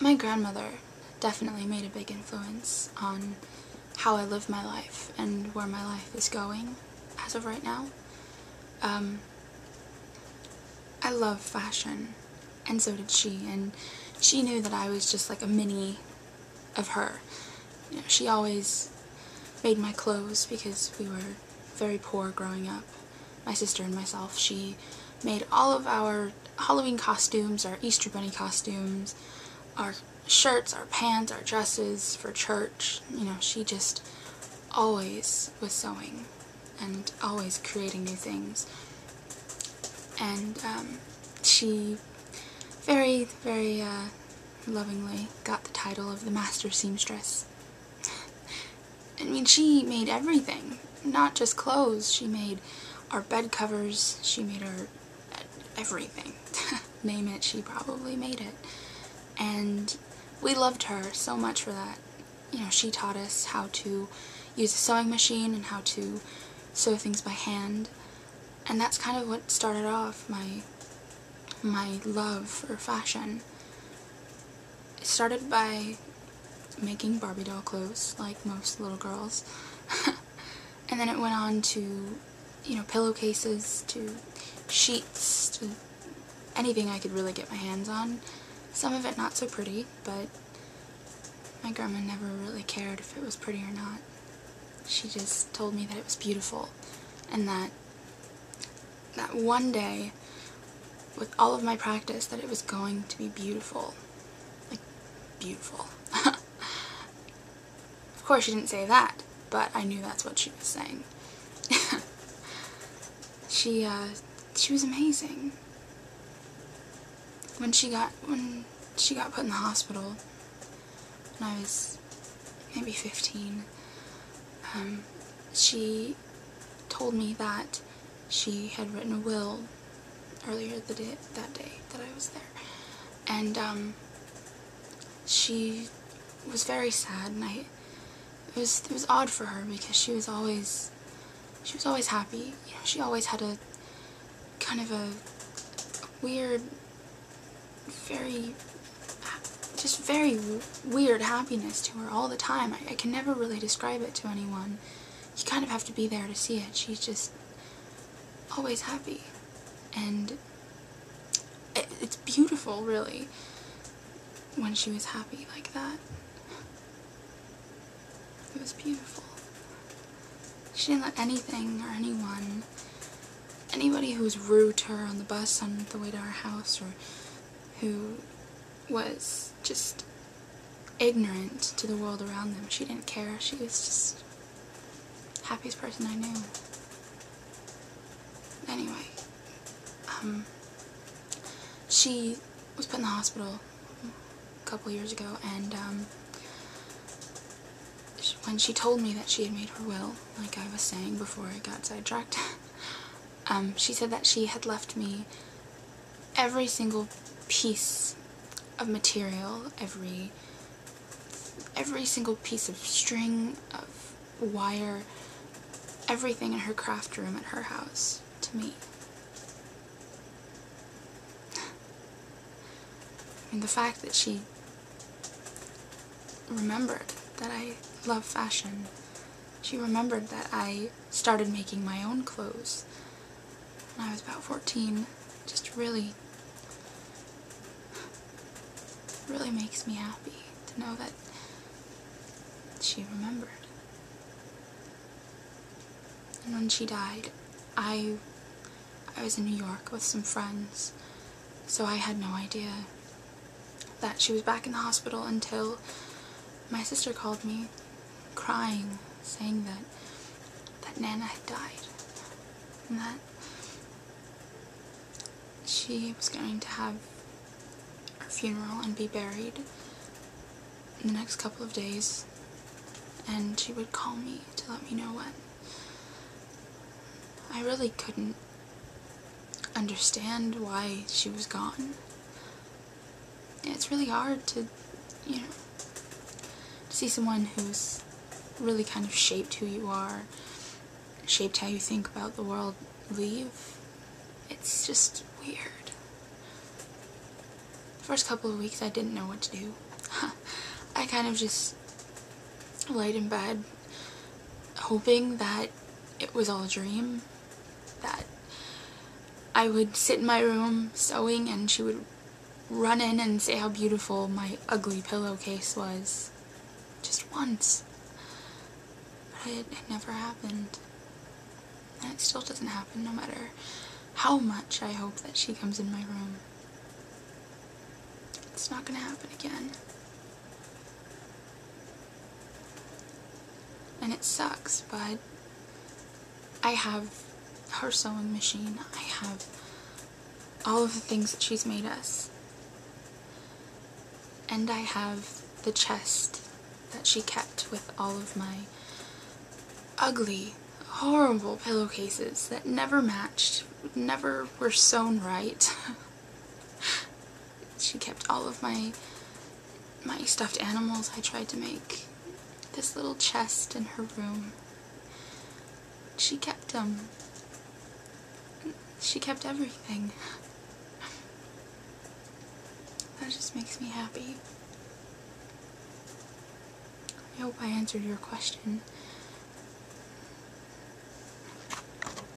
My grandmother definitely made a big influence on how I live my life and where my life is going as of right now. I love fashion, and so did she, and she knew that I was just like a mini of her. You know, she always made my clothes because we were very poor growing up, my sister and myself. She made all of our Halloween costumes, our Easter Bunny costumes, our shirts, our pants, our dresses for church. You know, she just always was sewing and always creating new things. And she very, very lovingly got the title of the Master Seamstress. I mean, she made everything, not just clothes. She made our bed covers, she made our everything. Name it, she probably made it. And we loved her so much for that. You know, she taught us how to use a sewing machine and how to sew things by hand. And that's kind of what started off my love for fashion. It started by making Barbie doll clothes, like most little girls. And then it went on to, you know, pillowcases, to sheets, to anything I could really get my hands on. Some of it not so pretty, but my grandma never really cared if it was pretty or not. She just told me that it was beautiful, and that one day, with all of my practice, that it was going to be beautiful. Like, beautiful. Of course she didn't say that, but I knew that's what she was saying. She was amazing. When she got put in the hospital, when I was maybe 15, she told me that she had written a will earlier that day that I was there, and she was very sad, and it was odd for her because she was always happy. You know, she always had a kind of a weird, very weird happiness to her all the time. I can never really describe it to anyone. You kind of have to be there to see it. She's just always happy, and it's beautiful, really, when she was happy like that. It was beautiful. She didn't let anything or anyone, anybody who was rude to her on the bus on the way to our house, or who was just ignorant to the world around them, she didn't care. She was just the happiest person I knew. Anyway, she was put in the hospital a couple years ago, and when she told me that she had made her will, like I was saying before I got sidetracked, she said that she had left me every single piece of material, every single piece of string, of wire, everything in her craft room at her house to me. And the fact that she remembered that I love fashion, she remembered that I started making my own clothes when I was about 14, just really makes me happy to know that she remembered. And when she died, I was in New York with some friends, so I had no idea that she was back in the hospital until my sister called me, crying, saying that Nana had died, and that she was going to have her funeral and be buried in the next couple of days, and she would call me to let me know when. I really couldn't understand why she was gone. It's really hard to, you know, to see someone who's really kind of shaped who you are, shaped how you think about the world, leave. It's just weird. The first couple of weeks I didn't know what to do. I kind of just laid in bed hoping that it was all a dream, that I would sit in my room sewing and she would run in and say how beautiful my ugly pillowcase was. Just once. But it never happened. And it still doesn't happen no matter how much I hope that she comes in my room. It's not gonna happen again. And it sucks, but I have her sewing machine. I have all of the things that she's made us. And I have the chest that she kept with all of my ugly, horrible pillowcases that never matched, never were sewn right. She kept all of my stuffed animals. I tried to make this little chest in her room. She kept them. She kept everything. That just makes me happy. I hope I answered your question.